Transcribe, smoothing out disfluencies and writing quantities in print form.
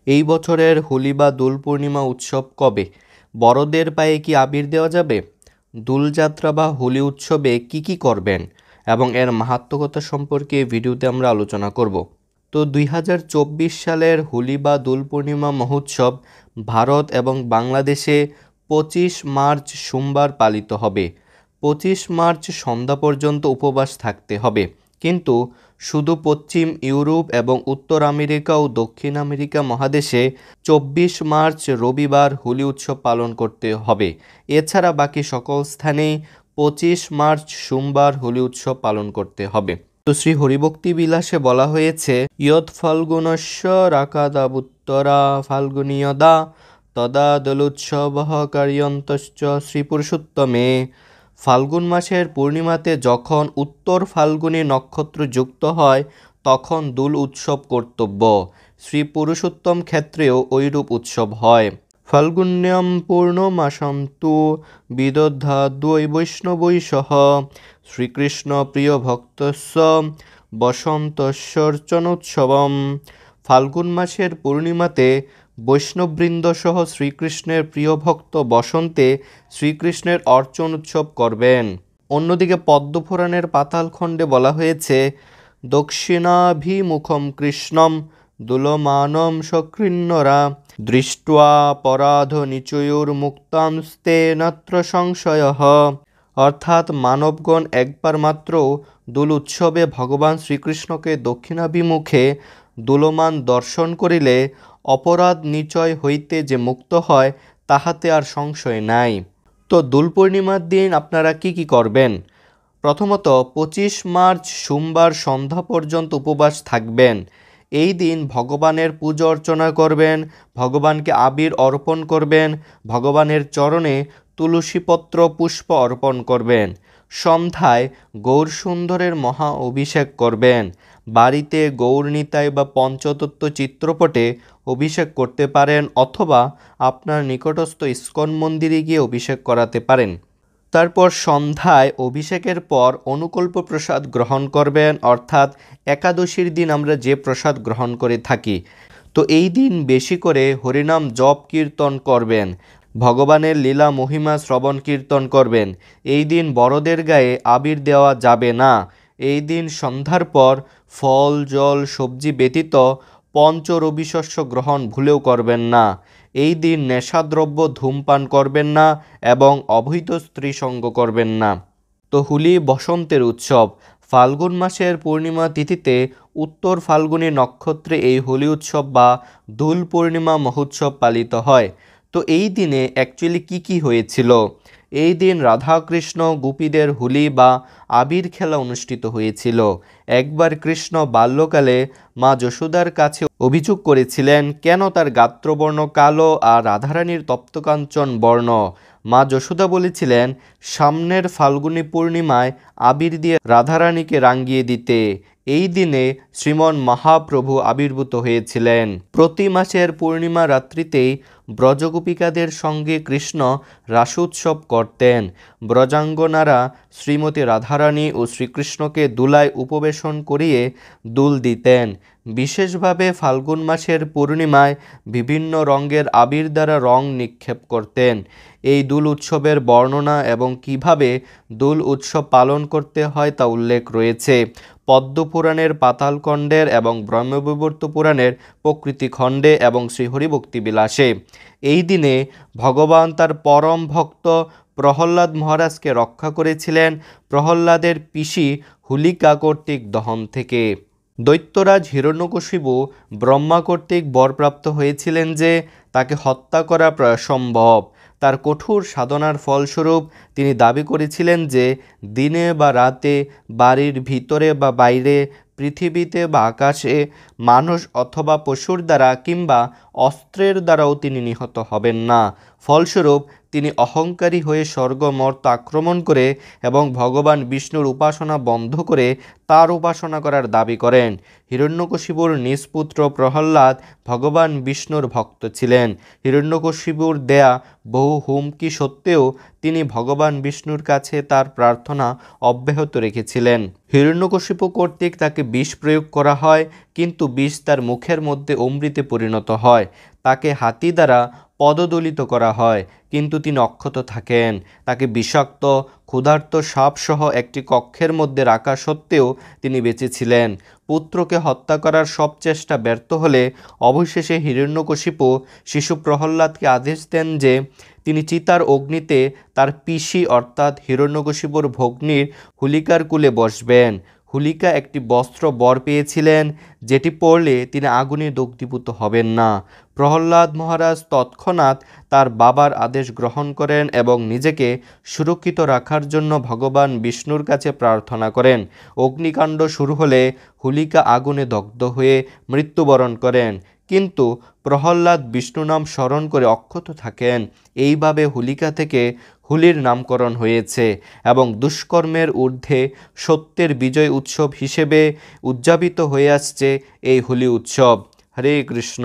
এই বছরের হোলি বা দোল পূর্ণিমা উৎসব কবে? বড়দের পায়ে কি আবির দেওয়া যাবে? দোলযাত্রা বা হোলি উৎসবে কি করবেন এবং এর মাহাত্ম্যকতা সম্পর্কে এই ভিডিওতে আমরা আলোচনা করব। তো 2024 সালের হোলি বা দোল পূর্ণিমা মহোৎসব ভারত এবং বাংলাদেশে 25 মার্চ সোমবার পালিত হবে। 25 মার্চ সন্ধ্যা পর্যন্ত উপবাস থাকতে হবে, কিন্তু শুধু পশ্চিম ইউরোপ এবং উত্তর আমেরিকা ও দক্ষিণ আমেরিকা মহাদেশে 24 মার্চ রবিবার হোলি উৎসব পালন করতে হবে। এছাড়া বাকি সকল স্থানেই 25 মার্চ সোমবার হোলি উৎসব পালন করতে হবে। তো শ্রী হরিভক্তি বিলাসে বলা হয়েছে, ইয়ৎ ফাল্গুনস্য রাকাদাবুত্তরা ফাল্গুনীয়দা তদা দোলোৎসবঃ কার্যন্তশ্চ শ্রীপুরুষোত্তমে। ফাল্গুন মাসের পূর্ণিমাতে যখন উত্তর ফাল্গুনী নক্ষত্র যুক্ত হয় তখন দোল উৎসব কর্তব্য। শ্রী পুরুষোত্তম ক্ষেত্রেও ঐরূপ উৎসব হয়। ফাল্গুন্যম পূর্ণমাসম তু বিদধাদ্বৈ বৈষ্ণবৈ সহ শ্রীকৃষ্ণ প্রিয় ভক্তস্য বসন্তস্যর্চনোৎসবম। ফাল্গুন মাসের পূর্ণিমাতে বৈষ্ণববৃন্দ সহ শ্রীকৃষ্ণের প্রিয় ভক্ত বসন্তে শ্রীকৃষ্ণের অর্চন উৎসব করবেন। অন্যদিকে পদ্মপুরাণের পাতালখণ্ডে বলা হয়েছে, দক্ষিণাভিমুখম কৃষ্ণম দুলমানম সকৃন্নরা দৃष्ट्वा পরাধ নিচয়োর্মুক্তাংস্তে নত্র সংশয়ঃ। অর্থাৎ মানবগণ একবার মাত্র দোল উৎসবে ভগবান শ্রীকৃষ্ণকে দক্ষিণাভিমুখে দোলমান দর্শন করিলে অপরাধ নিচয় হইতে যে মুক্ত হয় তাহাতে আর সংশয় নাই। তো দোল পূর্ণিমার দিন আপনারা কি করবেন? প্রথমত 25 মার্চ সোমবার সন্ধ্যা পর্যন্ত উপবাস থাকবেন। এই দিন ভগবানের পূজা অর্চনা করবেন, ভগবানকে আবির অর্পণ করবেন, ভগবানের চরণে তুলসীপত্র পুষ্প অর্পণ করবেন। সন্ধ্যায় গৌর সুন্দরের মহা অভিষেক করবেন। বাড়িতে গৌরনিতাই বা পঞ্চতত্ত্ব চিত্রপটে অভিষেক করতে পারেন, অথবা আপনার নিকটস্থ ইস্কন মন্দিরে গিয়ে অভিষেক করাতে পারেন। তারপর সন্ধ্যায় অভিষেকের পর অনুকল্প প্রসাদ গ্রহণ করবেন, অর্থাৎ একাদশীর দিন আমরা যে প্রসাদ গ্রহণ করে থাকি। তো এই দিন বেশি করে হরিনাম জপ কীর্তন করবেন, ভগবানের লীলা মহিমা শ্রবণ কীর্তন করবেন। এই দিন বড়দের গায়ে আবির দেওয়া যাবে না। এই দিন সন্ধ্যার পর ফল জল সবজি ব্যতীত পঞ্চ রবিশস্য গ্রহণ ভুলেও করবেন না। এই দিন নেশাদ্রব্য ধূমপান করবেন না এবং অবৈধ স্ত্রী সঙ্গ করবেন না। তো হোলি বসন্তের উৎসব। ফাল্গুন মাসের পূর্ণিমা তিথিতে উত্তর ফাল্গুনী নক্ষত্রে এই হোলি উৎসব বা দোল পূর্ণিমা মহোৎসব পালিত হয়। তো এই দিনে অ্যাকচুয়ালি কি হয়েছিল? এই দিন রাধাকৃষ্ণ গোপীদের হোলি বা আবির খেলা অনুষ্ঠিত হয়েছিল। একবার কৃষ্ণ বাল্যকালে মা যশোদার কাছে অভিযোগ করেছিলেন কেন তার গাত্রবর্ণ কালো আর রাধারানীর তপ্তকাঞ্চন বর্ণ। মা যশোদা বলেছিলেন সামনের ফাল্গুনী পূর্ণিমায় আবির দিয়ে রাধারানীকে রাঙিয়ে দিতে। এই দিনে শ্রীমন মহাপ্রভু আবির্ভূত হয়েছিলেন। প্রতি মাসের পূর্ণিমা রাত্রিতেই ব্রজগোপিকাদের সঙ্গে কৃষ্ণ রাসোৎসব করতেন। ব্রজাঙ্গনারা শ্রীমতী রাধারানী ও শ্রীকৃষ্ণকে দোলায় উপবেশন করিয়ে দোল দিতেন। বিশেষভাবে ফাল্গুন মাসের পূর্ণিমায় বিভিন্ন রঙের আবির দ্বারা রং নিক্ষেপ করতেন। এই দোল উৎসবের বর্ণনা এবং কিভাবে দোল উৎসব পালন করতে হয় তা উল্লেখ রয়েছে পদ্মপুরাণের পাতালখণ্ডের এবং ব্রহ্মবৈবর্ত পুরাণের প্রকৃতি খণ্ডে এবং শ্রী হরিভক্তি বিলাসে। এই দিনে ভগবান তার পরম ভক্ত প্রহ্লাদ মহারাজকে রক্ষা করেছিলেন প্রহ্লাদের পিসি হোলিকা কর্তৃক দহন থেকে। দৈত্যরাজ হিরণ্যকশিপু ব্রহ্মা কর্তৃক বরপ্রাপ্ত হয়েছিলেন যে তাকে হত্যা করা প্রায় সম্ভব। তার কঠোর সাধনার ফলস্বরূপ তিনি দাবি করেছিলেন যে দিনে বা রাতে, বাড়ির ভিতরে বা বাইরে, পৃথিবীতে বা আকাশে, মানুষ অথবা পশুর দ্বারা কিংবা অস্ত্রের দ্বারাও তিনি নিহত হবেন না। ফলস্বরূপ তিনি অহংকারী হয়ে স্বর্গ মর্ত আক্রমণ করে এবং ভগবান বিষ্ণুর উপাসনা বন্ধ করে তার উপাসনা করার দাবি করেন। হিরণ্যকশিপুর নিষ্পুত্র প্রহ্লাদ ভগবান বিষ্ণুর ভক্ত ছিলেন। হিরণ্যকশিপুর দেয়া বহু হুমকি সত্ত্বেও তিনি ভগবান বিষ্ণুর কাছে তার প্রার্থনা অব্যাহত রেখেছিলেন। হিরণ্যকশিপু কর্তৃক তাকে বিষ প্রয়োগ করা হয়, কিন্তু বিষ তার মুখের মধ্যে অমৃতে পরিণত হয়। তাকে হাতি দ্বারা পদদলিত করা হয়, কিন্তু তিনি অক্ষত থাকেন। তাকে বিষাক্ত ক্ষুধার্ত সাপসহ একটি কক্ষের মধ্যে রাখা সত্ত্বেও তিনি বেঁচে ছিলেন। পুত্রকে হত্যা করার সব চেষ্টা ব্যর্থ হলে অবশেষে হিরণ্যকশিপু শিশু প্রহ্লাদকে আদেশ দেন যে তিনি চিতার অগ্নিতে তার পিসি অর্থাৎ হিরণ্যকশিপুর ভগ্নীর হুলিকার কুলে বসবেন। হুলিকা একটি বস্ত্র বর পেয়েছিলেন, যেটি পরলে তিনি আগুনে দগ্ধীভূত হবেন না। প্রহ্লাদ মহারাজ তৎক্ষণাৎ তার বাবার আদেশ গ্রহণ করেন এবং নিজেকে সুরক্ষিত রাখার জন্য ভগবান বিষ্ণুর কাছে প্রার্থনা করেন। অগ্নিকাণ্ড শুরু হলে হুলিকা আগুনে দগ্ধ হয়ে মৃত্যুবরণ করেন, কিন্তু প্রহ্লাদ বিষ্ণু নাম স্মরণ করে অক্ষত থাকেন। এইভাবে হুলিকা থেকে হোলির নামকরণ হয়েছে এবং দুষ্কর্মের ঊর্ধ্বে সত্যের বিজয় উৎসব হিসেবে উদযাপিত হয়ে আসছে এই হোলি উৎসব। হরে কৃষ্ণ।